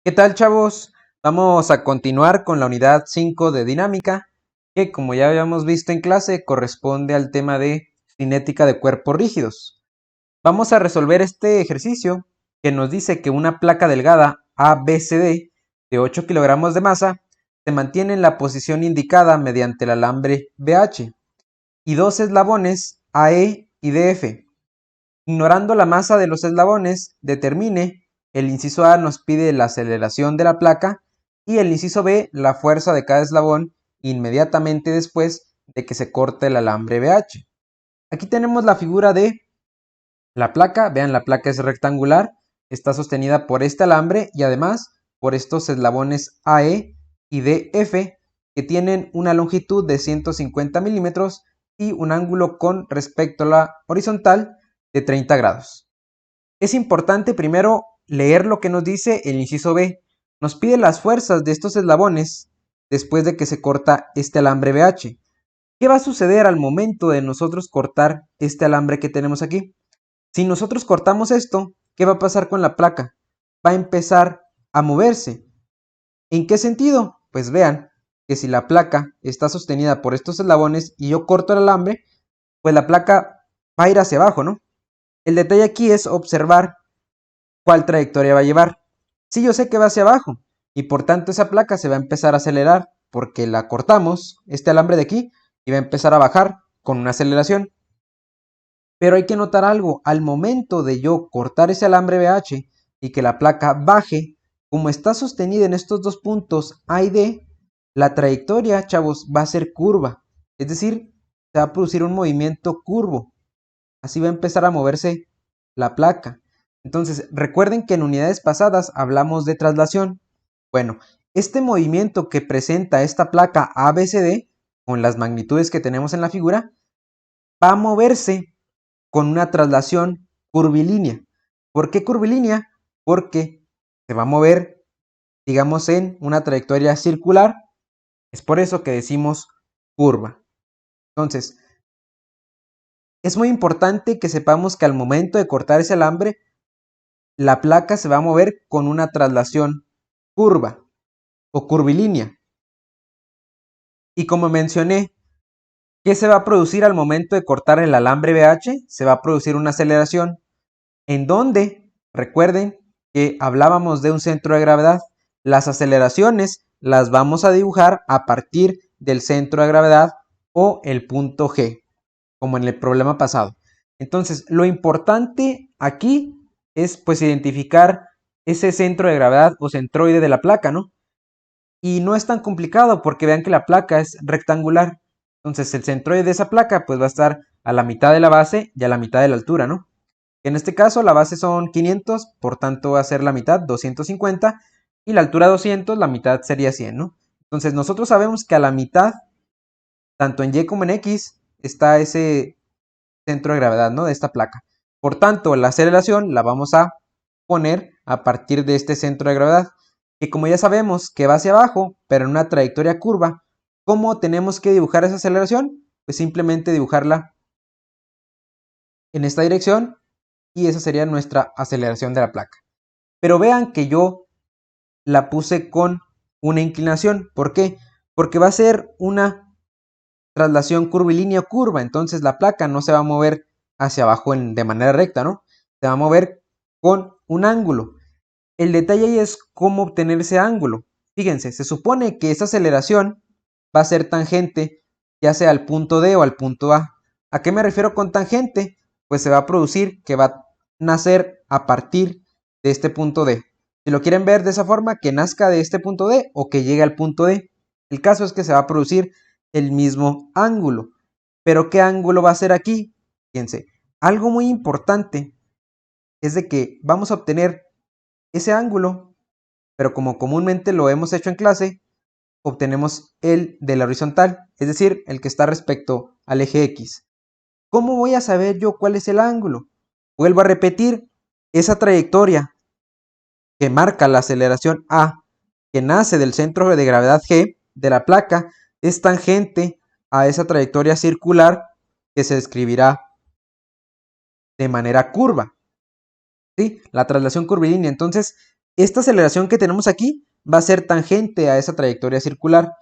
¿Qué tal, chavos? Vamos a continuar con la unidad 5 de dinámica, que como ya habíamos visto en clase, corresponde al tema de cinética de cuerpos rígidos. Vamos a resolver este ejercicio que nos dice que una placa delgada ABCD de 8 kilogramos de masa se mantiene en la posición indicada mediante el alambre BH y dos eslabones AE y DF. Ignorando la masa de los eslabones, determine. El inciso A nos pide la aceleración de la placa y el inciso B la fuerza de cada eslabón inmediatamente después de que se corte el alambre BH. Aquí tenemos la figura de la placa. Vean, la placa es rectangular, está sostenida por este alambre y además por estos eslabones AE y DF que tienen una longitud de 150 milímetros y un ángulo con respecto a la horizontal de 30 grados. Es importante primero leer lo que nos dice el inciso B. Nos pide las fuerzas de estos eslabones después de que se corta este alambre BH. ¿Qué va a suceder al momento de nosotros cortar este alambre que tenemos aquí? Si nosotros cortamos esto, ¿qué va a pasar con la placa? Va a empezar a moverse. ¿En qué sentido? Pues vean que si la placa está sostenida por estos eslabones y yo corto el alambre, pues la placa va a ir hacia abajo, ¿no? El detalle aquí es observar cuál trayectoria va a llevar. Si yo sé que va hacia abajo y por tanto esa placa se va a empezar a acelerar porque la cortamos, este alambre de aquí, y va a empezar a bajar con una aceleración. Pero hay que notar algo, al momento de yo cortar ese alambre BH y que la placa baje, como está sostenida en estos dos puntos A y D, la trayectoria, chavos, va a ser curva. Es decir, se va a producir un movimiento curvo. Así va a empezar a moverse la placa. Entonces, recuerden que en unidades pasadas hablamos de traslación. Bueno, este movimiento que presenta esta placa ABCD, con las magnitudes que tenemos en la figura, va a moverse con una traslación curvilínea. ¿Por qué curvilínea? Porque se va a mover, digamos, en una trayectoria circular. Es por eso que decimos curva. Entonces, es muy importante que sepamos que al momento de cortar ese alambre, la placa se va a mover con una traslación curva o curvilínea. Y como mencioné, ¿qué se va a producir al momento de cortar el alambre BH? Se va a producir una aceleración, en donde, recuerden que hablábamos de un centro de gravedad. Las aceleraciones las vamos a dibujar a partir del centro de gravedad o el punto G, como en el problema pasado. Entonces, lo importante aquí es pues identificar ese centro de gravedad o centroide de la placa, ¿no? Y no es tan complicado porque vean que la placa es rectangular. Entonces el centroide de esa placa pues va a estar a la mitad de la base y a la mitad de la altura, ¿no? En este caso la base son 500, por tanto va a ser la mitad, 250, y la altura 200, la mitad sería 100, ¿no? Entonces nosotros sabemos que a la mitad, tanto en Y como en X, está ese centro de gravedad, ¿no? De esta placa. Por tanto, la aceleración la vamos a poner a partir de este centro de gravedad, que como ya sabemos que va hacia abajo, pero en una trayectoria curva. ¿Cómo tenemos que dibujar esa aceleración? Pues simplemente dibujarla en esta dirección y esa sería nuestra aceleración de la placa. Pero vean que yo la puse con una inclinación. ¿Por qué? Porque va a ser una traslación curvilínea o curva, entonces la placa no se va a mover hacia abajo de manera recta, ¿no? Se va a mover con un ángulo. El detalle ahí es cómo obtener ese ángulo. Fíjense, se supone que esa aceleración va a ser tangente ya sea al punto D o al punto A. ¿A qué me refiero con tangente? Pues se va a producir que va a nacer a partir de este punto D. Si lo quieren ver de esa forma, que nazca de este punto D o que llegue al punto D. El caso es que se va a producir el mismo ángulo. ¿Pero qué ángulo va a ser aquí? Fíjense, algo muy importante es de que vamos a obtener ese ángulo, pero como comúnmente lo hemos hecho en clase, obtenemos el de la horizontal, es decir, el que está respecto al eje X. ¿Cómo voy a saber yo cuál es el ángulo? Vuelvo a repetir, esa trayectoria que marca la aceleración A, que nace del centro de gravedad G de la placa, es tangente a esa trayectoria circular que se describirá de manera curva. ¿Sí? La traslación curvilínea. Entonces, esta aceleración que tenemos aquí va a ser tangente a esa trayectoria circular.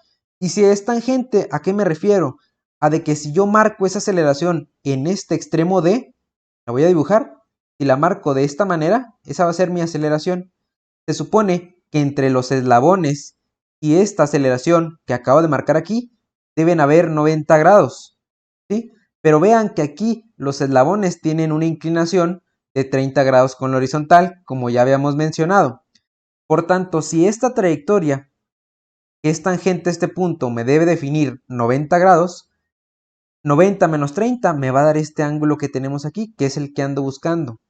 Y si es tangente, ¿a qué me refiero? A de que si yo marco esa aceleración en este extremo D, la voy a dibujar, si la marco de esta manera, esa va a ser mi aceleración. Se supone que entre los eslabones y esta aceleración que acabo de marcar aquí, deben haber 90 grados, ¿sí? Pero vean que aquí los eslabones tienen una inclinación de 30 grados con la horizontal, como ya habíamos mencionado. Por tanto, si esta trayectoria que es tangente a este punto me debe definir 90 grados, 90 menos 30 me va a dar este ángulo que tenemos aquí, que es el que ando buscando.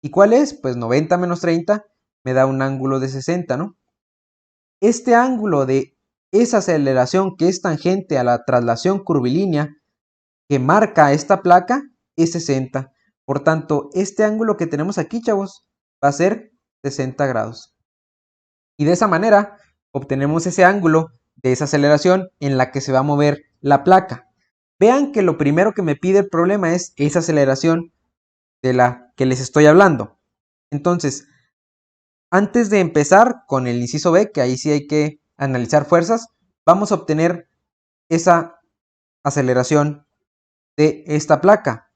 ¿Y cuál es? Pues 90 menos 30 me da un ángulo de 60, ¿no? Este ángulo de esa aceleración que es tangente a la traslación curvilínea que marca esta placa es 60. Por tanto, este ángulo que tenemos aquí, chavos, va a ser 60 grados. Y de esa manera obtenemos ese ángulo de esa aceleración en la que se va a mover la placa. Vean que lo primero que me pide el problema es esa aceleración de la que les estoy hablando. Entonces, antes de empezar con el inciso B, que ahí sí hay que analizar fuerzas, vamos a obtener esa aceleración de esta placa.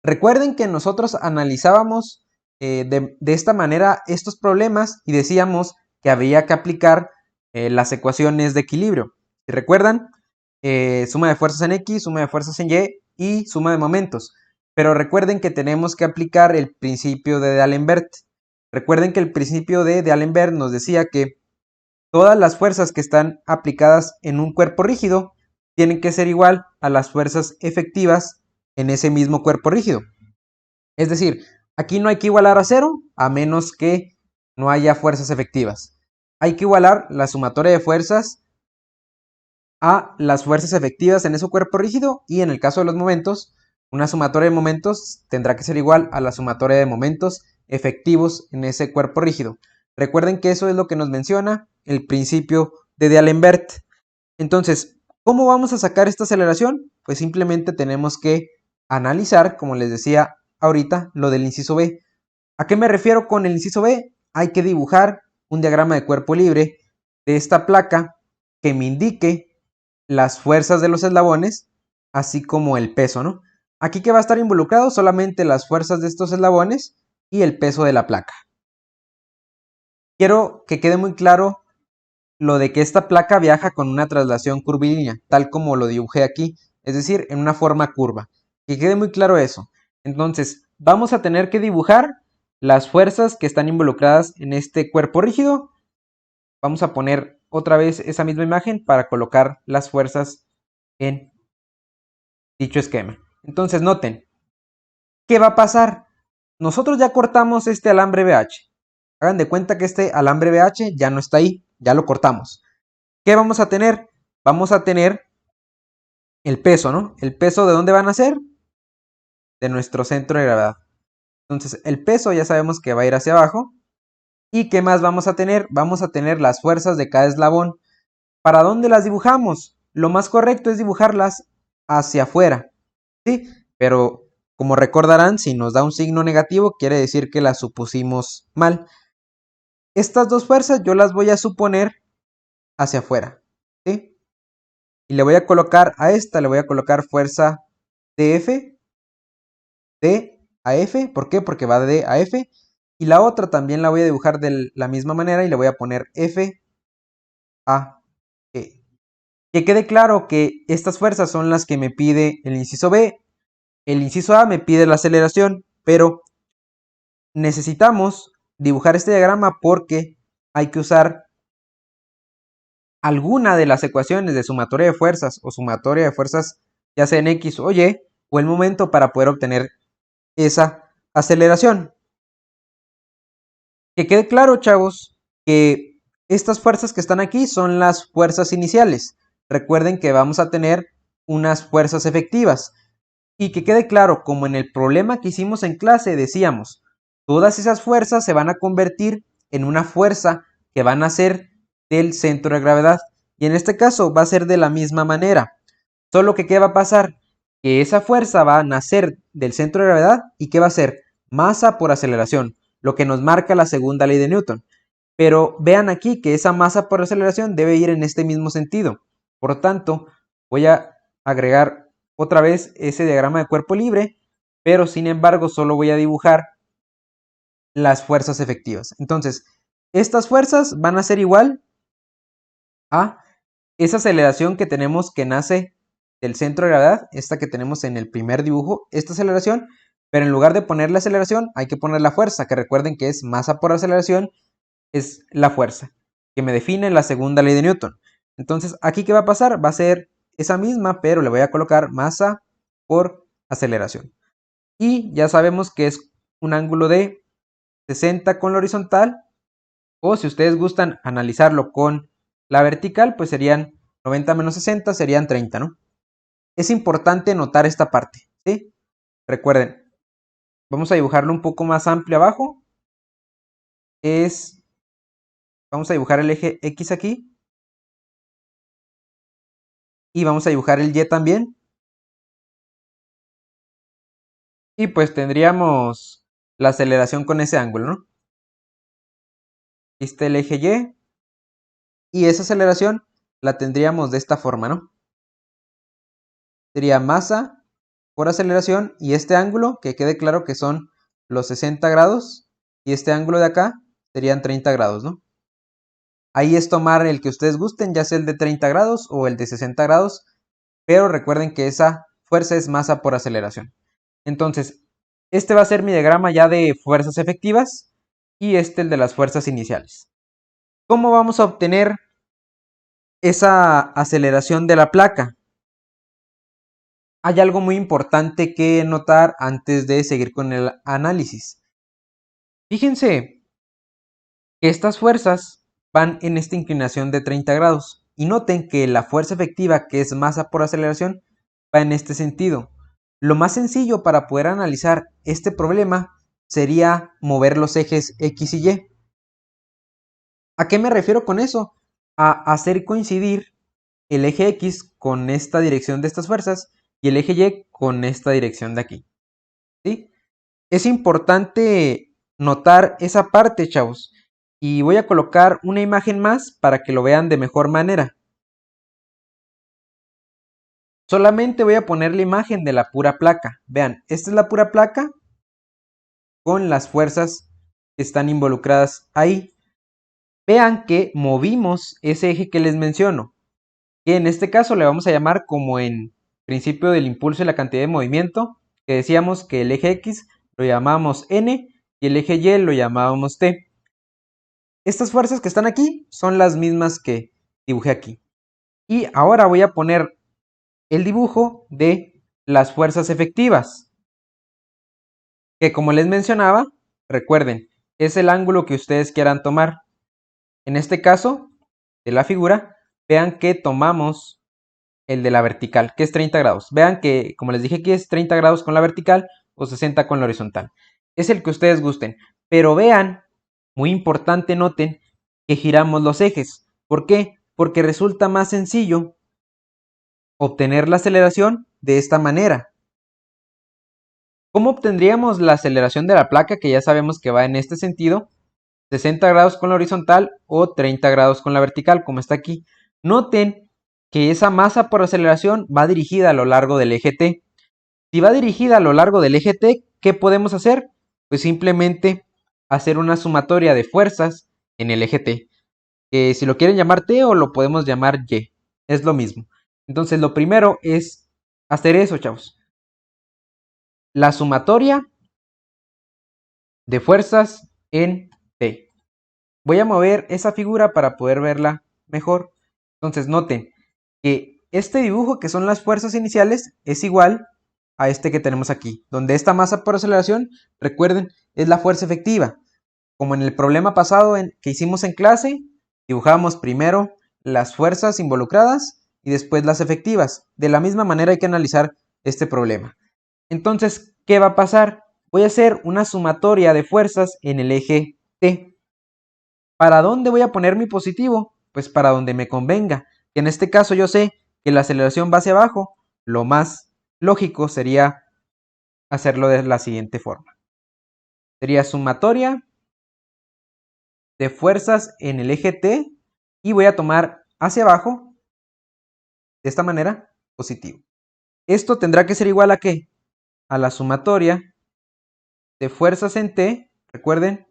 Recuerden que nosotros analizábamos de esta manera estos problemas y decíamos que había que aplicar las ecuaciones de equilibrio. Si recuerdan, suma de fuerzas en X, suma de fuerzas en Y suma de momentos. Pero recuerden que tenemos que aplicar el principio de D'Alembert. Recuerden que el principio de D'Alembert nos decía que todas las fuerzas que están aplicadas en un cuerpo rígido tienen que ser igual a las fuerzas efectivas en ese mismo cuerpo rígido. Es decir, aquí no hay que igualar a cero a menos que no haya fuerzas efectivas. Hay que igualar la sumatoria de fuerzas a las fuerzas efectivas en ese cuerpo rígido y en el caso de los momentos, una sumatoria de momentos tendrá que ser igual a la sumatoria de momentos efectivos en ese cuerpo rígido. Recuerden que eso es lo que nos menciona el principio de D'Alembert. Entonces, ¿cómo vamos a sacar esta aceleración? Pues simplemente tenemos que analizar, como les decía ahorita, lo del inciso B. ¿A qué me refiero con el inciso B? Hay que dibujar un diagrama de cuerpo libre de esta placa que me indique las fuerzas de los eslabones, así como el peso, ¿no? Aquí que va a estar involucrado solamente las fuerzas de estos eslabones y el peso de la placa. Quiero que quede muy claro lo de que esta placa viaja con una traslación curvilínea, tal como lo dibujé aquí, es decir, en una forma curva. Que quede muy claro eso. Entonces, vamos a tener que dibujar las fuerzas que están involucradas en este cuerpo rígido. Vamos a poner otra vez esa misma imagen para colocar las fuerzas en dicho esquema. Entonces, noten, ¿qué va a pasar? Nosotros ya cortamos este alambre BH. Hagan de cuenta que este alambre BH ya no está ahí, ya lo cortamos. ¿Qué vamos a tener? Vamos a tener el peso, ¿no? ¿El peso de dónde van a ser? De nuestro centro de gravedad. Entonces, el peso ya sabemos que va a ir hacia abajo. ¿Y qué más vamos a tener? Vamos a tener las fuerzas de cada eslabón. ¿Para dónde las dibujamos? Lo más correcto es dibujarlas hacia afuera, ¿sí? Pero, como recordarán, si nos da un signo negativo, quiere decir que las supusimos mal. Estas dos fuerzas yo las voy a suponer hacia afuera, ¿sí? Y le voy a colocar a esta, le voy a colocar fuerza DF, D a F. ¿Por qué? Porque va de D a F. Y la otra también la voy a dibujar de la misma manera y le voy a poner F a E. Que quede claro que estas fuerzas son las que me pide el inciso B. El inciso A me pide la aceleración, pero necesitamos dibujar este diagrama porque hay que usar alguna de las ecuaciones de sumatoria de fuerzas o sumatoria de fuerzas ya sea en X o Y o el momento para poder obtener esa aceleración. Que quede claro, chavos, que estas fuerzas que están aquí son las fuerzas iniciales. Recuerden que vamos a tener unas fuerzas efectivas. Y que quede claro, como en el problema que hicimos en clase decíamos, todas esas fuerzas se van a convertir en una fuerza que van a ser del centro de gravedad. Y en este caso va a ser de la misma manera. Solo que ¿qué va a pasar? Que esa fuerza va a nacer del centro de gravedad y ¿qué va a ser? Masa por aceleración. lo que nos marca la segunda ley de Newton. Pero vean aquí que esa masa por aceleración debe ir en este mismo sentido. Por lo tanto, voy a agregar otra vez ese diagrama de cuerpo libre, pero sin embargo solo voy a dibujar las fuerzas efectivas. Entonces, estas fuerzas van a ser igual a esa aceleración que tenemos que nace del centro de gravedad, esta que tenemos en el primer dibujo, esta aceleración, pero en lugar de poner la aceleración hay que poner la fuerza, que recuerden que es masa por aceleración, es la fuerza, que me define la segunda ley de Newton. Entonces, aquí ¿qué va a pasar? Va a ser esa misma, pero le voy a colocar masa por aceleración. Y ya sabemos que es un ángulo de 60 con la horizontal, o si ustedes gustan analizarlo con la vertical, pues serían 90 menos 60, serían 30, ¿no? Es importante notar esta parte, ¿sí? Recuerden, vamos a dibujarlo un poco más amplio abajo. Vamos a dibujar el eje X aquí. Y vamos a dibujar el Y también. Y pues tendríamos la aceleración con ese ángulo, ¿no? Aquí está el eje Y. Y esa aceleración la tendríamos de esta forma, ¿no? Sería masa por aceleración y este ángulo, que quede claro que son los 60 grados. Y este ángulo de acá serían 30 grados, ¿no? Ahí es tomar el que ustedes gusten, ya sea el de 30 grados o el de 60 grados. Pero recuerden que esa fuerza es masa por aceleración. Entonces, este va a ser mi diagrama ya de fuerzas efectivas y este el de las fuerzas iniciales. ¿Cómo vamos a obtener esa aceleración de la placa? Hay algo muy importante que notar antes de seguir con el análisis. Fíjense que estas fuerzas van en esta inclinación de 30 grados y noten que la fuerza efectiva, que es masa por aceleración, va en este sentido. Lo más sencillo para poder analizar este problema sería mover los ejes X y Y. ¿A qué me refiero con eso? A hacer coincidir el eje X con esta dirección de estas fuerzas y el eje Y con esta dirección de aquí, ¿sí? Es importante notar esa parte, chavos. Y voy a colocar una imagen más para que lo vean de mejor manera. Solamente voy a poner la imagen de la pura placa. Vean, esta es la pura placa con las fuerzas que están involucradas ahí. Vean que movimos ese eje que les menciono, que en este caso le vamos a llamar como en principio del impulso y la cantidad de movimiento, que decíamos que el eje X lo llamábamos N y el eje Y lo llamábamos T. Estas fuerzas que están aquí son las mismas que dibujé aquí. Y ahora voy a poner el dibujo de las fuerzas efectivas, que como les mencionaba, recuerden, es el ángulo que ustedes quieran tomar. En este caso, de la figura, vean que tomamos el de la vertical, que es 30 grados. Vean que, como les dije aquí, es 30 grados con la vertical o 60 con la horizontal. Es el que ustedes gusten. Pero vean, muy importante, noten que giramos los ejes. ¿Por qué? Porque resulta más sencillo obtener la aceleración de esta manera. ¿Cómo obtendríamos la aceleración de la placa? Que ya sabemos que va en este sentido. 60 grados con la horizontal o 30 grados con la vertical, como está aquí. Noten que esa masa por aceleración va dirigida a lo largo del eje T. Si va dirigida a lo largo del eje T, ¿qué podemos hacer? Pues simplemente hacer una sumatoria de fuerzas en el eje T. Si lo quieren llamar T o lo podemos llamar Y, es lo mismo. Entonces lo primero es hacer eso, chavos. La sumatoria de fuerzas en T. Voy a mover esa figura para poder verla mejor. Entonces noten que este dibujo, que son las fuerzas iniciales, es igual a este que tenemos aquí, donde esta masa por aceleración, recuerden, es la fuerza efectiva. Como en el problema pasado que hicimos en clase, dibujamos primero las fuerzas involucradas y después las efectivas. De la misma manera hay que analizar este problema. Entonces, ¿qué va a pasar? Voy a hacer una sumatoria de fuerzas en el eje T. ¿Para dónde voy a poner mi positivo? Pues para donde me convenga. En este caso yo sé que la aceleración va hacia abajo. Lo más lógico sería hacerlo de la siguiente forma. Sería sumatoria de fuerzas en el eje T y voy a tomar hacia abajo, de esta manera, positivo. Esto tendrá que ser igual a ¿qué? A la sumatoria de fuerzas en T, recuerden,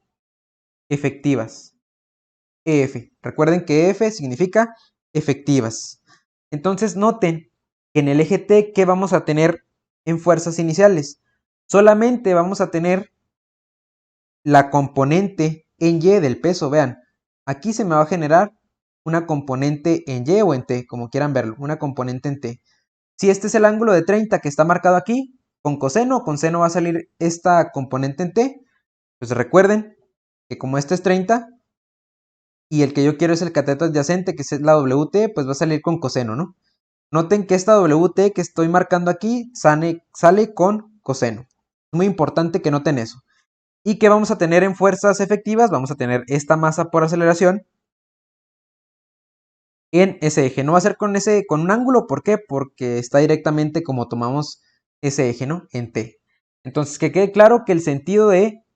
efectivas. EF. Recuerden que EF significa efectivas. Entonces noten que en el eje T, ¿qué vamos a tener en fuerzas iniciales? Solamente vamos a tener la componente en Y del peso. Vean, aquí se me va a generar una componente en Y o en T, como quieran verlo, una componente en T. Si este es el ángulo de 30 que está marcado aquí, con seno va a salir esta componente en T. Pues recuerden que como este es 30 y el que yo quiero es el cateto adyacente, que es la WT, pues va a salir con coseno, ¿no? Noten que esta WT que estoy marcando aquí sale con coseno. Es muy importante que noten eso. ¿Y qué vamos a tener en fuerzas efectivas? Vamos a tener esta masa por aceleración en ese eje. No va a ser con un ángulo, ¿por qué? Porque está directamente como tomamos ese eje, ¿no? En T. Entonces, que quede claro que el sentido de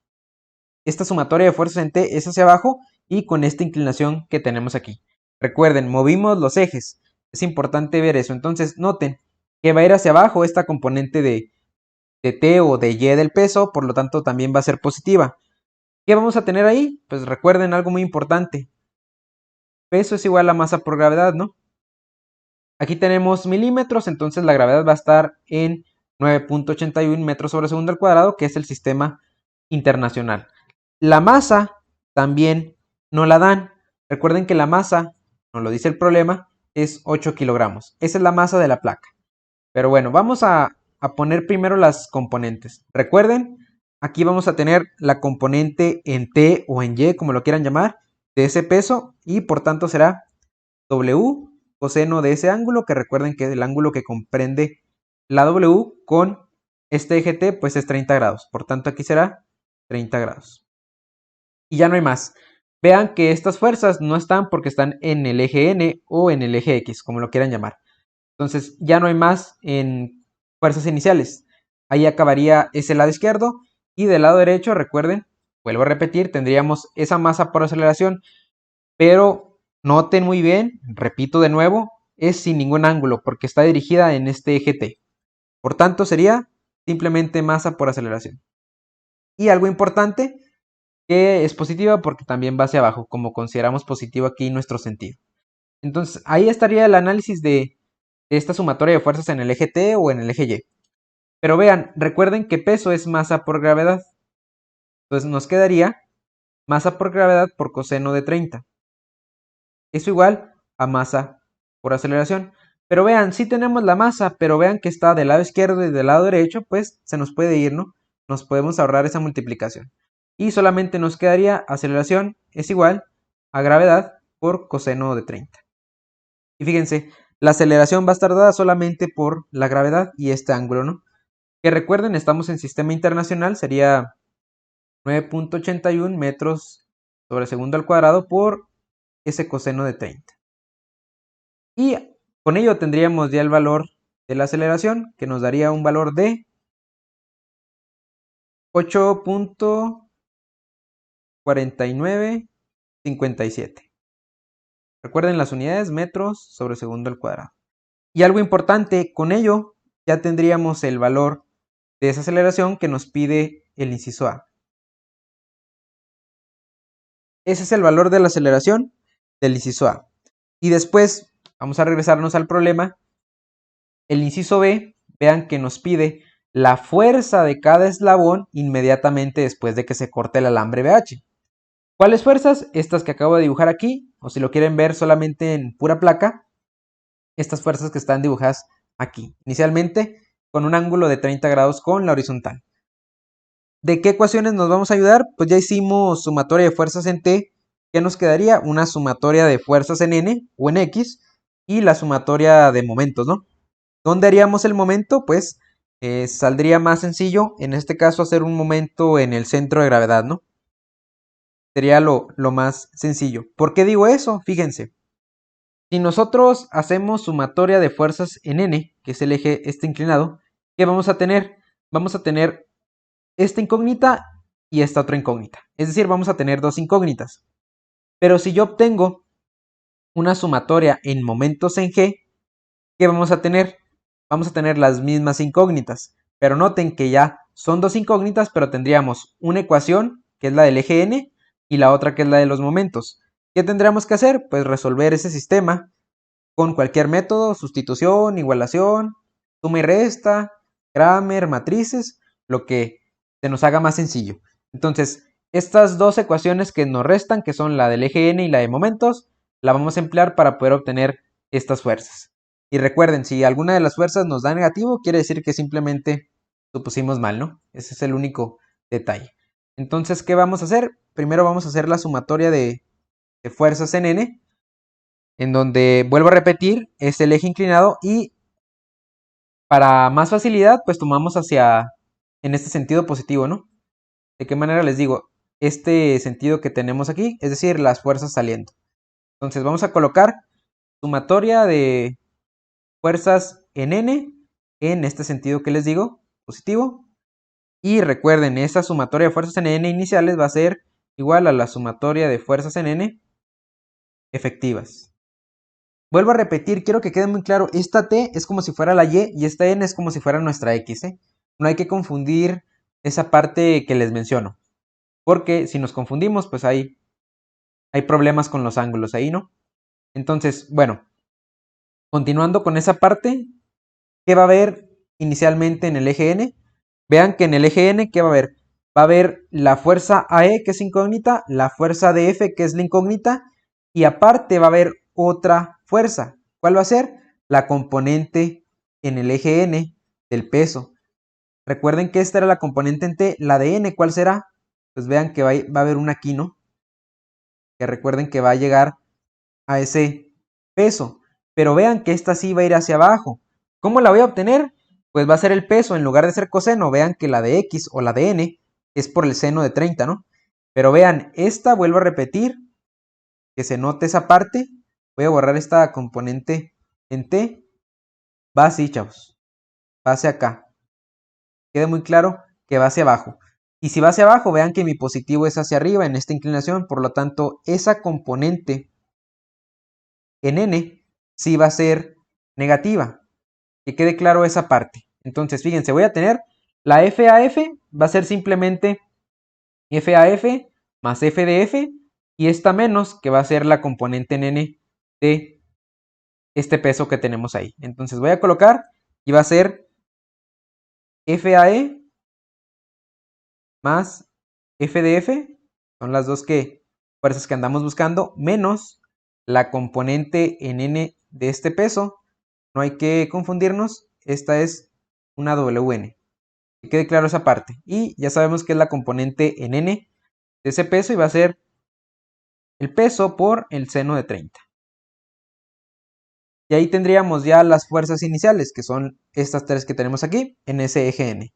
esta sumatoria de fuerzas en T es hacia abajo y con esta inclinación que tenemos aquí. Recuerden, movimos los ejes. Es importante ver eso. Entonces, noten que va a ir hacia abajo esta componente de T o de Y del peso, por lo tanto también va a ser positiva. ¿Qué vamos a tener ahí? Pues recuerden algo muy importante. Peso es igual a masa por gravedad, ¿no? Aquí tenemos milímetros, entonces la gravedad va a estar en 9.81 metros sobre segundo al cuadrado, que es el sistema internacional. La masa también nos la dan. Recuerden que la masa, nos lo dice el problema, es 8 kilogramos. Esa es la masa de la placa. Pero bueno, vamos a poner primero las componentes. Recuerden, aquí vamos a tener la componente en T o en Y, como lo quieran llamar, de ese peso y por tanto será W coseno de ese ángulo, que recuerden que el ángulo que comprende la W con este eje T pues es 30 grados. Por tanto aquí será 30 grados. Y ya no hay más. Vean que estas fuerzas no están porque están en el eje N o en el eje X, como lo quieran llamar. Entonces ya no hay más en fuerzas iniciales. Ahí acabaría ese lado izquierdo y del lado derecho, recuerden, vuelvo a repetir, tendríamos esa masa por aceleración, pero noten muy bien, repito de nuevo, es sin ningún ángulo porque está dirigida en este eje T. Por tanto sería simplemente masa por aceleración. Y algo importante, que es positiva porque también va hacia abajo, como consideramos positivo aquí nuestro sentido. Entonces ahí estaría el análisis de esta sumatoria de fuerzas en el eje T o en el eje Y. Pero vean, recuerden que peso es masa por gravedad. Entonces nos quedaría masa por gravedad por coseno de 30. Eso igual a masa por aceleración. Pero vean, sí tenemos la masa, pero vean que está del lado izquierdo y del lado derecho, pues se nos puede ir, ¿no? Nos podemos ahorrar esa multiplicación. Y solamente nos quedaría aceleración es igual a gravedad por coseno de 30. Y fíjense, la aceleración va a estar dada solamente por la gravedad y este ángulo, ¿no? Que recuerden, estamos en sistema internacional, sería 9.81 metros sobre segundo al cuadrado por ese coseno de 30. Y con ello tendríamos ya el valor de la aceleración, que nos daría un valor de 8.4957. Recuerden las unidades, metros sobre segundo al cuadrado. Y algo importante, con ello ya tendríamos el valor de esa aceleración que nos pide el inciso A. Ese es el valor de la aceleración del inciso A. Y después, vamos a regresarnos al problema. El inciso B, vean que nos pide la fuerza de cada eslabón inmediatamente después de que se corte el alambre BH. ¿Cuáles fuerzas? Estas que acabo de dibujar aquí, o si lo quieren ver solamente en pura placa, estas fuerzas que están dibujadas aquí. Inicialmente con un ángulo de 30 grados con la horizontal. ¿De qué ecuaciones nos vamos a ayudar? Pues ya hicimos sumatoria de fuerzas en T. ¿Qué nos quedaría? Una sumatoria de fuerzas en N o en X y la sumatoria de momentos, ¿no? ¿Dónde haríamos el momento? Pues saldría más sencillo, en este caso, hacer un momento en el centro de gravedad, ¿no? Sería lo más sencillo. ¿Por qué digo eso? Fíjense. Si nosotros hacemos sumatoria de fuerzas en N, que es el eje este inclinado, ¿qué vamos a tener? Vamos a tener esta incógnita y esta otra incógnita. Es decir, vamos a tener dos incógnitas. Pero si yo obtengo una sumatoria en momentos en G, ¿qué vamos a tener? Vamos a tener las mismas incógnitas, pero noten que ya son dos incógnitas, pero tendríamos una ecuación, que es la del eje n, y la otra que es la de los momentos. ¿Qué tendríamos que hacer? Pues resolver ese sistema con cualquier método, sustitución, igualación, suma y resta, Cramer, matrices, lo que se nos haga más sencillo. Entonces, estas dos ecuaciones que nos restan, que son la del eje n y la de momentos, la vamos a emplear para poder obtener estas fuerzas. Y recuerden, si alguna de las fuerzas nos da negativo, quiere decir que simplemente supusimos mal, ¿no? Ese es el único detalle. Entonces, ¿qué vamos a hacer? Primero vamos a hacer la sumatoria de fuerzas en n, en donde, vuelvo a repetir, es el eje inclinado y para más facilidad, pues tomamos en este sentido positivo, ¿no? ¿De qué manera les digo? Este sentido que tenemos aquí, es decir, las fuerzas saliendo. Entonces vamos a colocar sumatoria de fuerzas en n, en este sentido que les digo, positivo. Y recuerden, esa sumatoria de fuerzas en n iniciales va a ser igual a la sumatoria de fuerzas en n efectivas. Vuelvo a repetir, quiero que quede muy claro, esta t es como si fuera la y esta n es como si fuera nuestra x, ¿eh? No hay que confundir esa parte que les menciono, porque si nos confundimos, pues hay problemas con los ángulos ahí, ¿no? Entonces, bueno, continuando con esa parte, ¿qué va a haber inicialmente en el eje n? Vean que en el eje n, ¿qué va a haber? Va a haber la fuerza AE, que es incógnita, la fuerza de F, que es la incógnita, y aparte va a haber otra fuerza. ¿Cuál va a ser? La componente en el eje n del peso. Recuerden que esta era la componente en T, la de n, ¿cuál será? Pues vean que va a haber una aquí, ¿no? Que recuerden que va a llegar a ese peso. Pero vean que esta sí va a ir hacia abajo. ¿Cómo la voy a obtener? Pues va a ser el peso, en lugar de ser coseno, vean que la de x o la de n es por el seno de 30, ¿no? Pero vean, esta, vuelvo a repetir, que se note esa parte. Voy a borrar esta componente en t. Va así, chavos. Va hacia acá. Quede muy claro que va hacia abajo. Y si va hacia abajo, vean que mi positivo es hacia arriba en esta inclinación. Por lo tanto, esa componente en n sí va a ser negativa. Que quede claro esa parte. Entonces, fíjense, voy a tener la FAF, va a ser simplemente FAF más F de F, y esta menos, que va a ser la componente en n de este peso que tenemos ahí. Entonces voy a colocar, y va a ser FAE más F de F, son las dos fuerzas que andamos buscando, menos la componente en n de este peso. No hay que confundirnos, esta es una WN. Que quede claro esa parte. Y ya sabemos que es la componente en n de ese peso y va a ser el peso por el seno de 30. Y ahí tendríamos ya las fuerzas iniciales, que son estas tres que tenemos aquí, en ese eje n.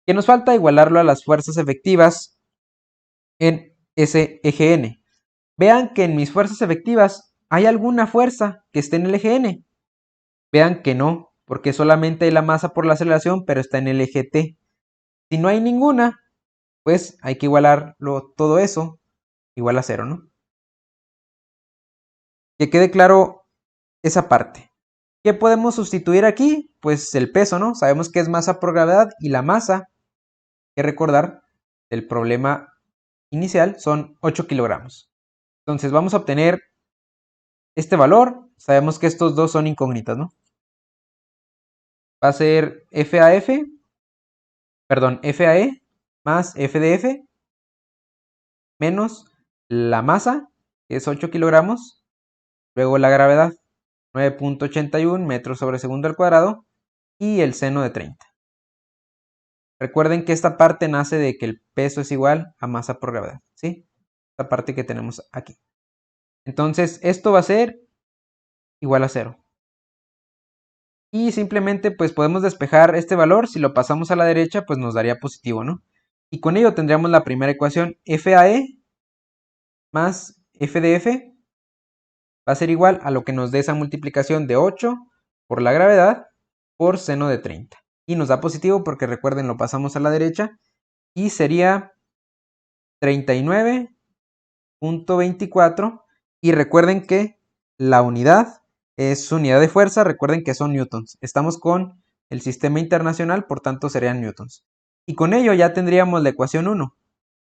Que nos falta igualarlo a las fuerzas efectivas en ese eje n. Vean que en mis fuerzas efectivas hay alguna fuerza que esté en el eje n. Vean que no, porque solamente hay la masa por la aceleración, pero está en el eje t. Si no hay ninguna, pues hay que igualarlo todo eso igual a 0, ¿no? Que quede claro esa parte. ¿Qué podemos sustituir aquí? Pues el peso, ¿no? Sabemos que es masa por gravedad y la masa, hay que recordar, del problema inicial son 8 kilogramos. Entonces vamos a obtener este valor. Sabemos que estos dos son incógnitas, ¿no? Va a ser FAF, perdón, FAE más F de F menos la masa, que es 8 kilogramos, luego la gravedad, 9.81 metros sobre segundo al cuadrado, y el seno de 30. Recuerden que esta parte nace de que el peso es igual a masa por gravedad, ¿sí? Esta parte que tenemos aquí. Entonces, esto va a ser igual a 0. Y simplemente, pues podemos despejar este valor. Si lo pasamos a la derecha, pues nos daría positivo, ¿no? Y con ello tendríamos la primera ecuación, FAE más F de F va a ser igual a lo que nos dé esa multiplicación de 8 por la gravedad por seno de 30. Y nos da positivo porque recuerden, lo pasamos a la derecha y sería 39.5 10.24 y recuerden que la unidad es unidad de fuerza, recuerden que son newtons. Estamos con el sistema internacional, por tanto serían newtons. Y con ello ya tendríamos la ecuación 1.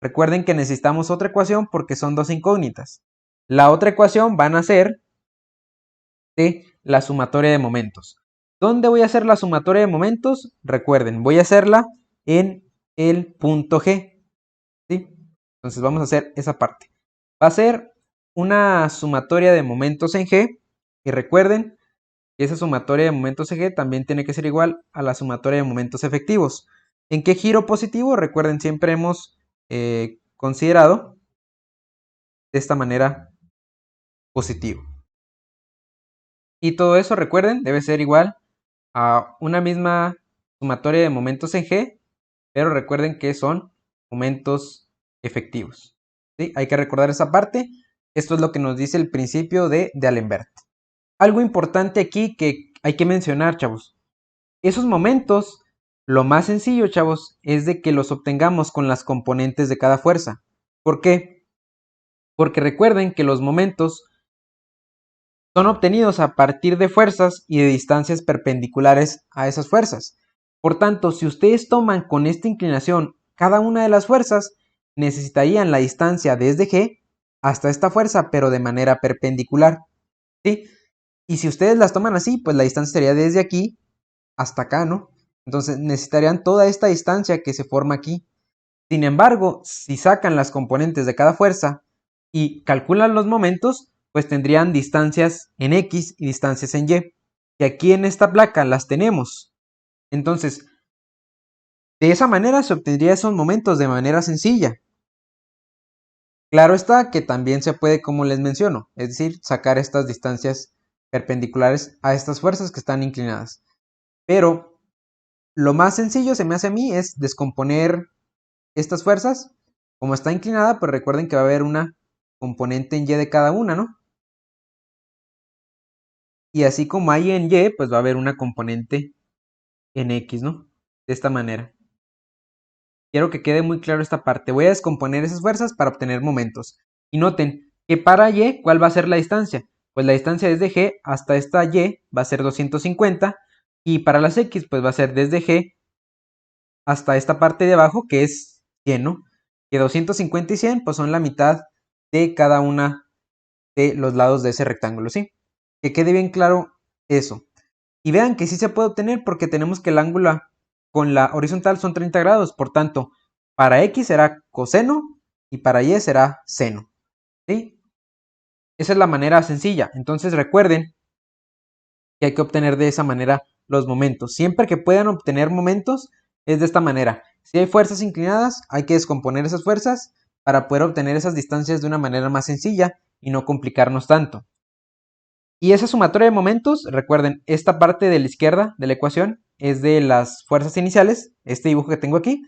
Recuerden que necesitamos otra ecuación porque son dos incógnitas. La otra ecuación van a ser de la sumatoria de momentos. ¿Dónde voy a hacer la sumatoria de momentos? Recuerden, voy a hacerla en el punto G. ¿Sí? Entonces vamos a hacer esa parte. Va a ser una sumatoria de momentos en G. Y recuerden que esa sumatoria de momentos en G también tiene que ser igual a la sumatoria de momentos efectivos. ¿En qué giro positivo? Recuerden, siempre hemos considerado de esta manera positivo. Y todo eso, recuerden, debe ser igual a una misma sumatoria de momentos en G, pero recuerden que son momentos efectivos. ¿Sí? Hay que recordar esa parte. Esto es lo que nos dice el principio de D'Alembert. Algo importante aquí que hay que mencionar, chavos. Esos momentos, lo más sencillo, chavos, es de que los obtengamos con las componentes de cada fuerza. ¿Por qué? Porque recuerden que los momentos son obtenidos a partir de fuerzas y de distancias perpendiculares a esas fuerzas. Por tanto, si ustedes toman con esta inclinación cada una de las fuerzas, necesitarían la distancia desde G hasta esta fuerza, pero de manera perpendicular. ¿Sí? Y si ustedes las toman así, pues la distancia sería desde aquí hasta acá, ¿no? Entonces necesitarían toda esta distancia que se forma aquí. Sin embargo, si sacan las componentes de cada fuerza y calculan los momentos, pues tendrían distancias en X y distancias en Y. Y aquí en esta placa las tenemos. Entonces, de esa manera se obtendría esos momentos de manera sencilla. Claro está que también se puede, como les menciono, es decir, sacar estas distancias perpendiculares a estas fuerzas que están inclinadas. Pero lo más sencillo se me hace a mí es descomponer estas fuerzas. Como está inclinada, pues recuerden que va a haber una componente en Y de cada una, ¿no? Y así como hay en Y, pues va a haber una componente en X, ¿no? De esta manera. Quiero que quede muy claro esta parte. Voy a descomponer esas fuerzas para obtener momentos. Y noten que para Y, ¿cuál va a ser la distancia? Pues la distancia desde G hasta esta Y va a ser 250. Y para las X, pues va a ser desde G hasta esta parte de abajo, que es 100, ¿no? Que 250 y 100, pues son la mitad de cada una de los lados de ese rectángulo, ¿sí? Que quede bien claro eso. Y vean que sí se puede obtener porque tenemos que el ángulo con la horizontal son 30 grados. Por tanto, para X será coseno y para Y será seno. ¿Sí? Esa es la manera sencilla. Entonces recuerden que hay que obtener de esa manera los momentos. Siempre que puedan obtener momentos es de esta manera. Si hay fuerzas inclinadas, hay que descomponer esas fuerzas para poder obtener esas distancias de una manera más sencilla y no complicarnos tanto. Y esa sumatoria de momentos, recuerden, esta parte de la izquierda de la ecuación es de las fuerzas iniciales, este dibujo que tengo aquí,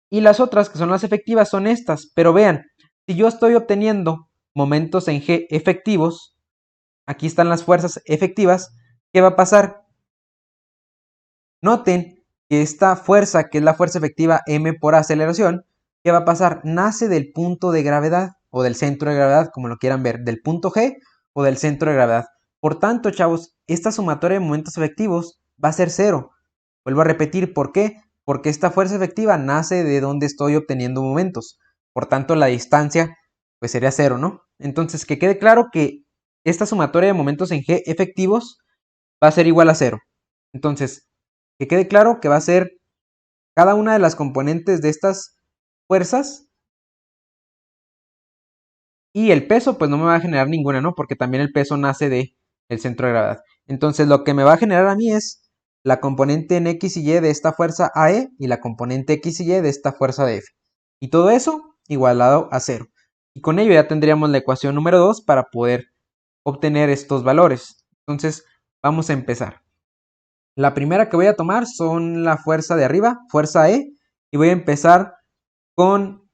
y las otras que son las efectivas son estas. Pero vean, si yo estoy obteniendo momentos en G efectivos, aquí están las fuerzas efectivas, ¿qué va a pasar? Noten que esta fuerza, que es la fuerza efectiva m por aceleración, ¿qué va a pasar? Nace del punto de gravedad o del centro de gravedad, como lo quieran ver, del punto G o del centro de gravedad. Por tanto, chavos, esta sumatoria de momentos efectivos va a ser cero. Vuelvo a repetir, ¿por qué? Porque esta fuerza efectiva nace de donde estoy obteniendo momentos. Por tanto, la distancia pues sería cero, ¿no? Entonces, que quede claro que esta sumatoria de momentos en G efectivos va a ser igual a cero. Entonces, que quede claro que va a ser cada una de las componentes de estas fuerzas y el peso pues no me va a generar ninguna, ¿no? Porque también el peso nace de el centro de gravedad. Entonces lo que me va a generar a mí es la componente en X y Y de esta fuerza AE y la componente X y Y de esta fuerza de F. Y todo eso igualado a cero. Y con ello ya tendríamos la ecuación número 2 para poder obtener estos valores. Entonces vamos a empezar. La primera que voy a tomar son la fuerza de arriba, fuerza E, y voy a empezar con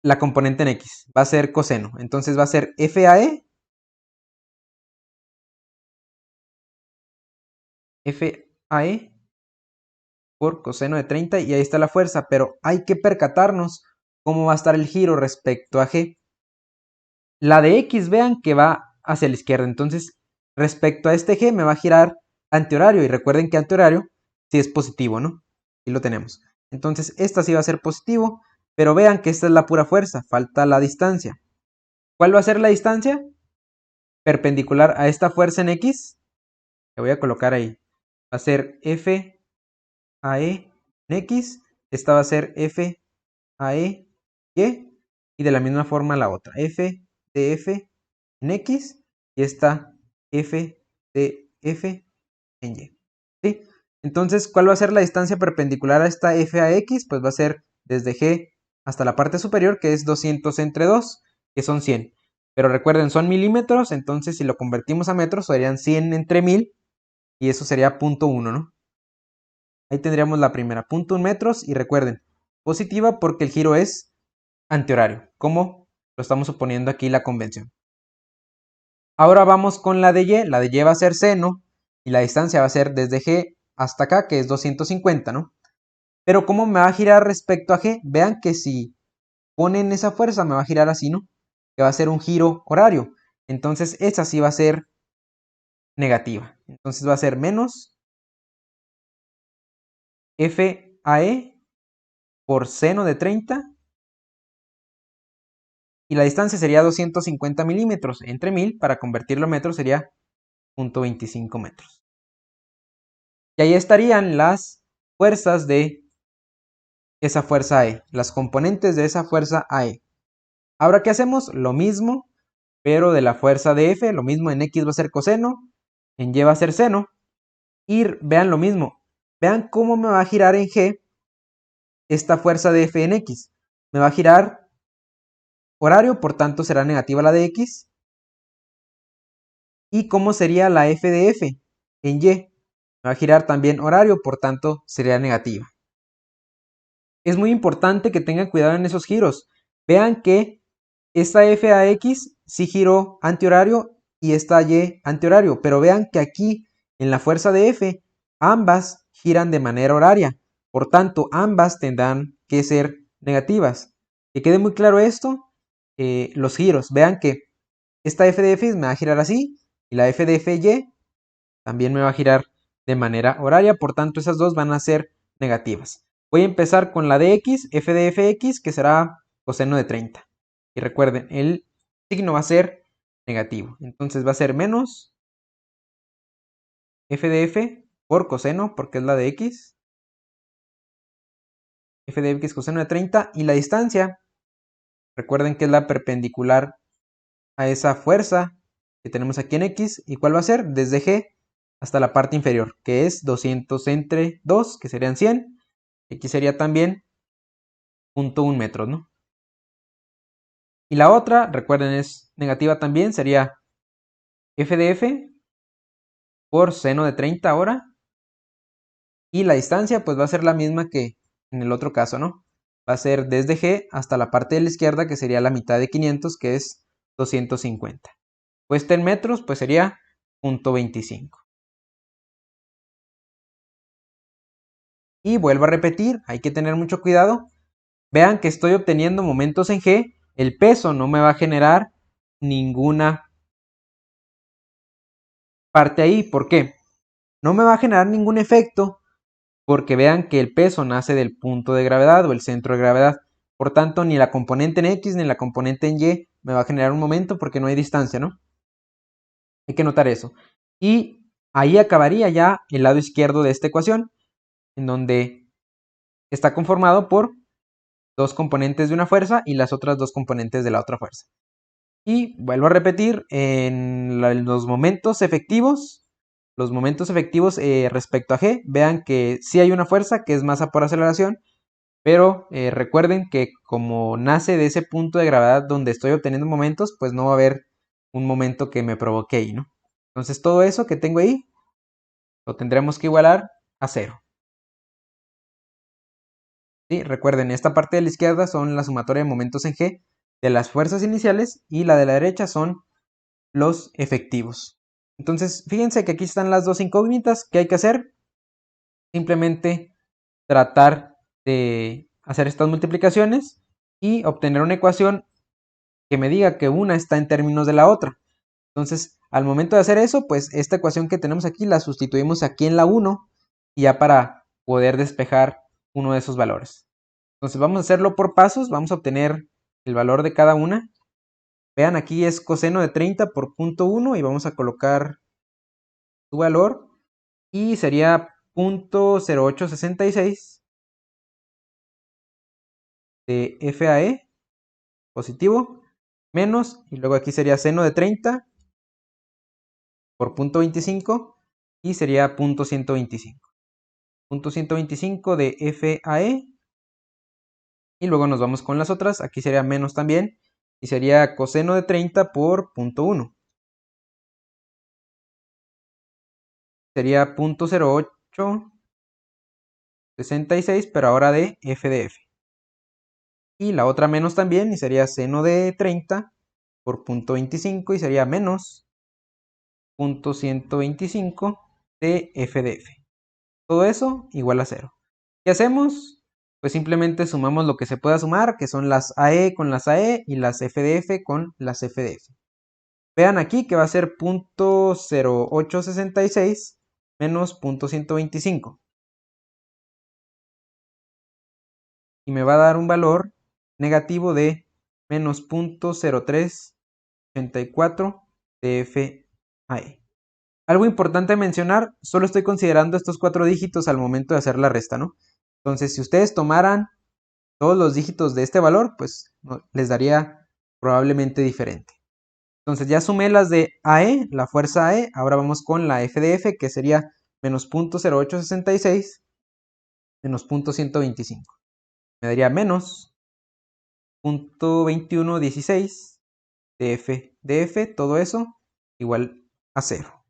la componente en X. Va a ser coseno. Entonces va a ser FAE, FAE por coseno de 30 y ahí está la fuerza, pero hay que percatarnos cómo va a estar el giro respecto a G. La de X, vean que va hacia la izquierda. Entonces, respecto a este eje, me va a girar antihorario. Y recuerden que antihorario sí es positivo, ¿no? Y lo tenemos. Entonces, esta sí va a ser positivo. Pero vean que esta es la pura fuerza. Falta la distancia. ¿Cuál va a ser la distancia? Perpendicular a esta fuerza en X. Le voy a colocar ahí. Va a ser F a E en X. Esta va a ser F a E Y. Y de la misma forma la otra. F de F en X y esta F de F en Y. ¿Sí? Entonces, ¿cuál va a ser la distancia perpendicular a esta F a X? Pues va a ser desde G hasta la parte superior, que es 200 entre 2, que son 100. Pero recuerden, son milímetros, entonces si lo convertimos a metros serían 100 entre 1000 y eso sería 0.1, ¿no? Ahí tendríamos la primera, 0.1 metros y recuerden, positiva porque el giro es antihorario, como lo estamos suponiendo aquí la convención. Ahora vamos con la de Y. La de Y va a ser seno y la distancia va a ser desde G hasta acá, que es 250, ¿no? Pero ¿cómo me va a girar respecto a G? Vean que si ponen esa fuerza me va a girar así, ¿no? Que va a ser un giro horario. Entonces esa sí va a ser negativa. Entonces va a ser menos FAE por seno de 30. Y la distancia sería 250 milímetros entre 1000. Para convertirlo a metros sería 0.25 metros. Y ahí estarían las fuerzas de esa fuerza E, las componentes de esa fuerza AE. Ahora, ¿qué hacemos? Lo mismo, pero de la fuerza de F, lo mismo en X va a ser coseno, en Y va a ser seno, y vean lo mismo, vean cómo me va a girar en G esta fuerza de F en X. Me va a girar horario, por tanto será negativa la de X. ¿Y cómo sería la F de F en Y? Me va a girar también horario, por tanto sería negativa. Es muy importante que tengan cuidado en esos giros. Vean que esta F a X sí giró antihorario y esta Y antihorario, pero vean que aquí en la fuerza de F ambas giran de manera horaria, por tanto ambas tendrán que ser negativas. Que quede muy claro esto, los giros, vean que esta F de F me va a girar así y la F de FY también me va a girar de manera horaria, por tanto esas dos van a ser negativas. Voy a empezar con la de X, F de Fx, que será coseno de 30. Y recuerden, el signo va a ser negativo. Entonces va a ser menos F de F por coseno, porque es la de X. F de X coseno de 30. Y la distancia, recuerden que es la perpendicular a esa fuerza que tenemos aquí en X. ¿Y cuál va a ser? Desde G hasta la parte inferior, que es 200 entre 2, que serían 100. X sería también 0.1 metros, ¿no? Y la otra, recuerden, es negativa también, sería F de F por seno de 30 ahora. Y la distancia pues va a ser la misma que en el otro caso, ¿no? Va a ser desde G hasta la parte de la izquierda, que sería la mitad de 500, que es 250. Puesta en metros, pues sería 0.25. Y vuelvo a repetir, hay que tener mucho cuidado. Vean que estoy obteniendo momentos en G. El peso no me va a generar ninguna parte ahí. ¿Por qué? No me va a generar ningún efecto porque vean que el peso nace del punto de gravedad o el centro de gravedad. Por tanto, ni la componente en X ni la componente en Y me va a generar un momento porque no hay distancia, ¿no? Hay que notar eso. Y ahí acabaría ya el lado izquierdo de esta ecuación, en donde está conformado por dos componentes de una fuerza y las otras dos componentes de la otra fuerza. Y vuelvo a repetir, en los momentos efectivos respecto a G, vean que sí hay una fuerza que es masa por aceleración, pero recuerden que como nace de ese punto de gravedad donde estoy obteniendo momentos, pues no va a haber un momento que me provoque ahí, ¿no? Entonces todo eso que tengo ahí lo tendremos que igualar a 0. ¿Sí? Recuerden, esta parte de la izquierda son la sumatoria de momentos en G de las fuerzas iniciales y la de la derecha son los efectivos. Entonces, fíjense que aquí están las dos incógnitas. ¿Qué hay que hacer? Simplemente tratar de hacer estas multiplicaciones y obtener una ecuación que me diga que una está en términos de la otra. Entonces, al momento de hacer eso, pues esta ecuación que tenemos aquí la sustituimos aquí en la 1 y ya para poder despejar uno de esos valores. Entonces vamos a hacerlo por pasos, vamos a obtener el valor de cada una. Vean, aquí es coseno de 30 por 0.1 y vamos a colocar su valor y sería 0.0866 de FAE positivo menos, y luego aquí sería seno de 30 por 0.25 y sería 0.125. 0.125 de FAE y luego nos vamos con las otras, aquí sería menos también y sería coseno de 30 por 0.1. Sería 0.0866 pero ahora de f de f. Y la otra menos también y sería seno de 30 por 0.25 y sería menos 0.125 de f de f. Todo eso igual a 0. ¿Qué hacemos? Pues simplemente sumamos lo que se pueda sumar, que son las AE con las AE y las f de f con las f de f. Vean aquí que va a ser 0.0866 menos 0.125. Y me va a dar un valor negativo de menos 0.0384 de FAE. Algo importante mencionar, solo estoy considerando estos 4 dígitos al momento de hacer la resta, ¿no? Entonces, si ustedes tomaran todos los dígitos de este valor, pues les daría probablemente diferente. Entonces ya sumé las de AE, la fuerza AE, ahora vamos con la F de F, que sería menos 0.0866 menos 0.125. Me daría menos 0.2116 de F de F, todo eso igual a 0.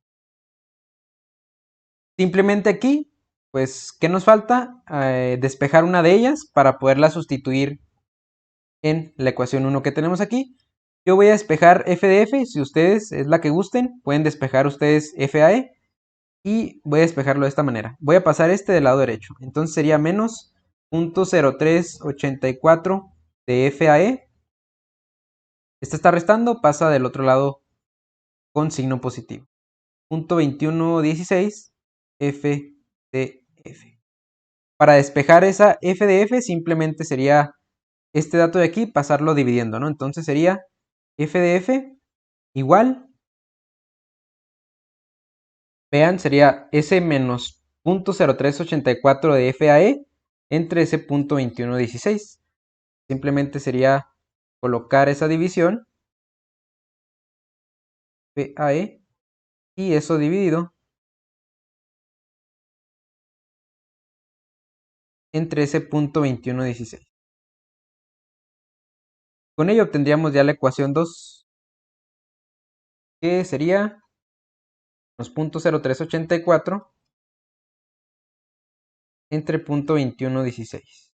Simplemente aquí, pues, ¿qué nos falta? Despejar una de ellas para poderla sustituir en la ecuación 1 que tenemos aquí. Yo voy a despejar f de f, si ustedes es la que gusten, pueden despejar ustedes FAE y voy a despejarlo de esta manera. Voy a pasar este del lado derecho, entonces sería menos 0.0384 de FAE. Este está restando, pasa del otro lado con signo positivo. 0.2116 f de f. Para despejar esa f de f simplemente sería este dato de aquí pasarlo dividiendo, ¿no? Entonces sería f de f igual, vean, sería S menos 0.0384 de FAE entre ese 0.2116. Simplemente sería colocar esa división, FAE, y eso dividido entre ese 0.2116. Con ello obtendríamos ya la ecuación 2, que sería los 0.0384 entre 0.2116.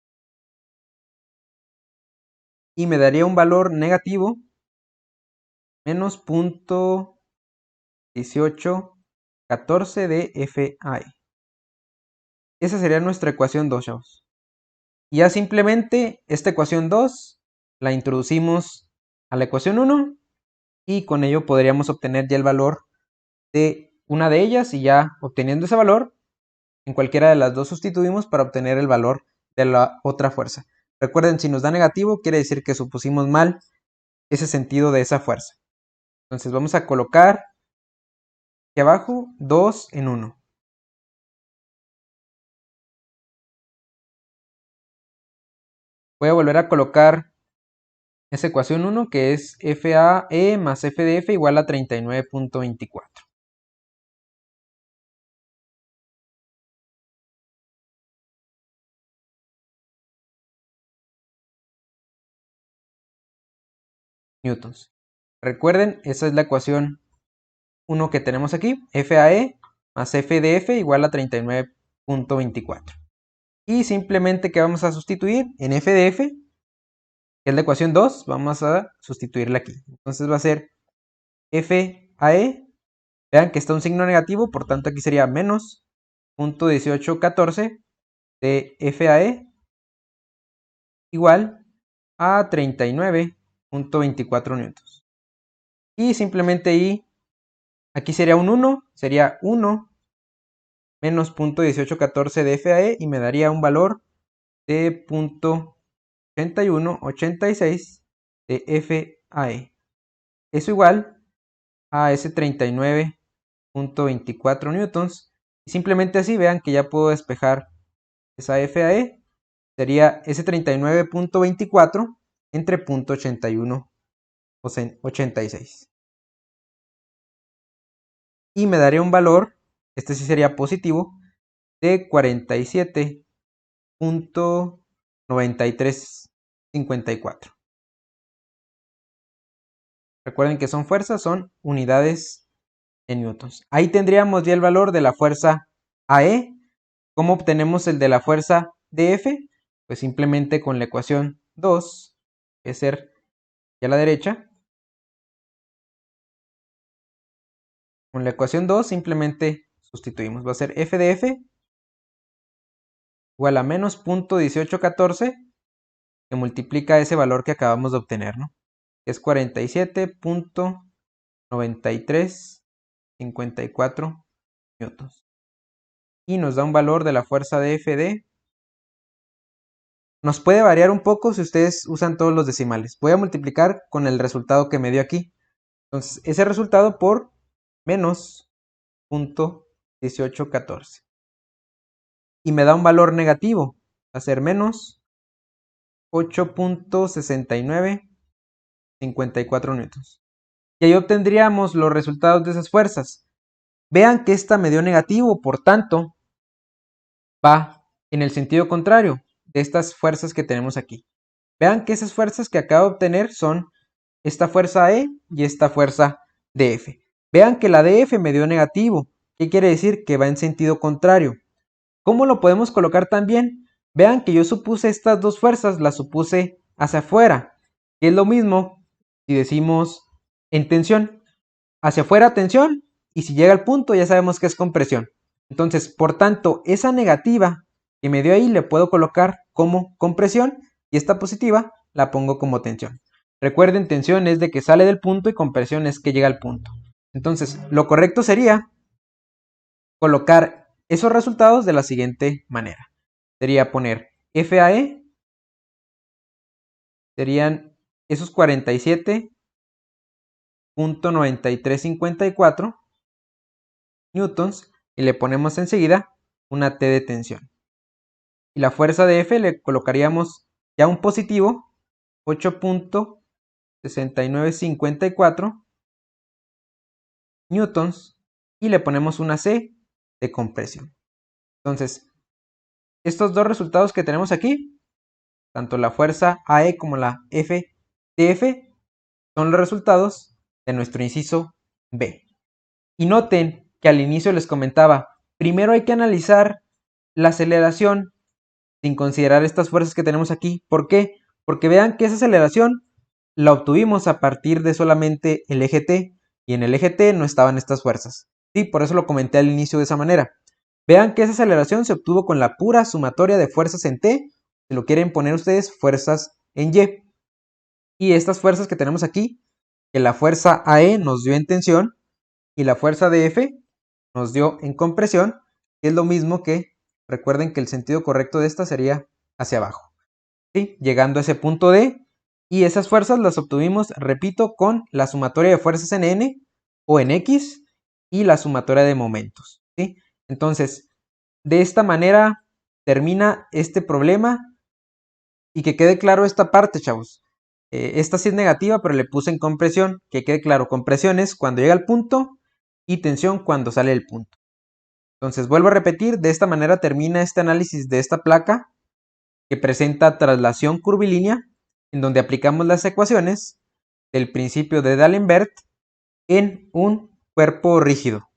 Y me daría un valor negativo menos 0.1814 de FAE. Esa sería nuestra ecuación 2, chavos. Y ya simplemente esta ecuación 2 la introducimos a la ecuación 1 y con ello podríamos obtener ya el valor de una de ellas y ya obteniendo ese valor, en cualquiera de las dos sustituimos para obtener el valor de la otra fuerza. Recuerden, si nos da negativo quiere decir que supusimos mal ese sentido de esa fuerza. Entonces vamos a colocar aquí abajo 2 en 1. Voy a volver a colocar esa ecuación 1 que es FAE más F de F igual a 39.24. Newtons. Recuerden, esa es la ecuación 1 que tenemos aquí, FAE más F de F igual a 39.24. Y simplemente que vamos a sustituir en F de F, que es la ecuación 2, vamos a sustituirla aquí. Entonces va a ser FAE, vean que está un signo negativo, por tanto aquí sería menos 0.1814 de FAE igual a 39 0.24 newtons. Y simplemente ahí, aquí sería un 1, sería 1 menos 0.1814 de FAE y me daría un valor de 0.8186 de FAE. Eso igual a ese 39.24 newtons. Y simplemente así vean que ya puedo despejar esa FAE. Sería ese 39.24 entre 0.8186. Y me daría un valor, este sí sería positivo, de 47.9354. Recuerden que son fuerzas, son unidades en newtons. Ahí tendríamos ya el valor de la fuerza AE. ¿Cómo obtenemos el de la fuerza DF? Pues simplemente con la ecuación 2, que es ser ya a la derecha. Con la ecuación 2 simplemente sustituimos. Va a ser F de F igual a menos 0.1814 que multiplica ese valor que acabamos de obtener, ¿no? Que es 47.9354 newtons. Y nos da un valor de la fuerza de F de... Nos puede variar un poco si ustedes usan todos los decimales. Voy a multiplicar con el resultado que me dio aquí. Entonces, ese resultado por menos 0.1814. Y me da un valor negativo. Va a ser menos 8.6954 newtons. Y ahí obtendríamos los resultados de esas fuerzas. Vean que esta me dio negativo, por tanto, va en el sentido contrario de estas fuerzas que tenemos aquí. Vean que esas fuerzas que acabo de obtener son esta fuerza E y esta fuerza DF. Vean que la DF me dio negativo. ¿Qué quiere decir? Que va en sentido contrario. ¿Cómo lo podemos colocar también? Vean que yo supuse estas dos fuerzas, las supuse hacia afuera. Y es lo mismo si decimos en tensión. Hacia afuera tensión, y si llega al punto ya sabemos que es compresión. Entonces, por tanto, esa negativa que me dio ahí le puedo colocar como compresión y esta positiva la pongo como tensión. Recuerden, tensión es de que sale del punto y compresión es que llega al punto. Entonces, lo correcto sería colocar esos resultados de la siguiente manera. Sería poner FAE, serían esos 47.9354 newtons y le ponemos enseguida una T de tensión. Y la fuerza de F le colocaríamos ya un positivo, 8.6954 newtons y le ponemos una C de compresión. Entonces, estos dos resultados que tenemos aquí, tanto la fuerza AE como la FDF, son los resultados de nuestro inciso B. Y noten que al inicio les comentaba, primero hay que analizar la aceleración sin considerar estas fuerzas que tenemos aquí. ¿Por qué? Porque vean que esa aceleración la obtuvimos a partir de solamente el eje T, y en el eje T no estaban estas fuerzas. Sí, por eso lo comenté al inicio de esa manera. Vean que esa aceleración se obtuvo con la pura sumatoria de fuerzas en T, si lo quieren poner ustedes, fuerzas en Y. Y estas fuerzas que tenemos aquí, que la fuerza AE nos dio en tensión y la fuerza de F nos dio en compresión, que es lo mismo que, recuerden que el sentido correcto de esta sería hacia abajo. ¿Sí? Llegando a ese punto D, y esas fuerzas las obtuvimos, repito, con la sumatoria de fuerzas en N o en X y la sumatoria de momentos. ¿Sí? Entonces, de esta manera termina este problema y que quede claro esta parte, chavos. Esta sí es negativa, pero le puse en compresión, que quede claro, compresión es cuando llega al punto y tensión cuando sale del punto. Entonces, vuelvo a repetir, de esta manera termina este análisis de esta placa que presenta traslación curvilínea, en donde aplicamos las ecuaciones del principio de D'Alembert en un cuerpo rígido.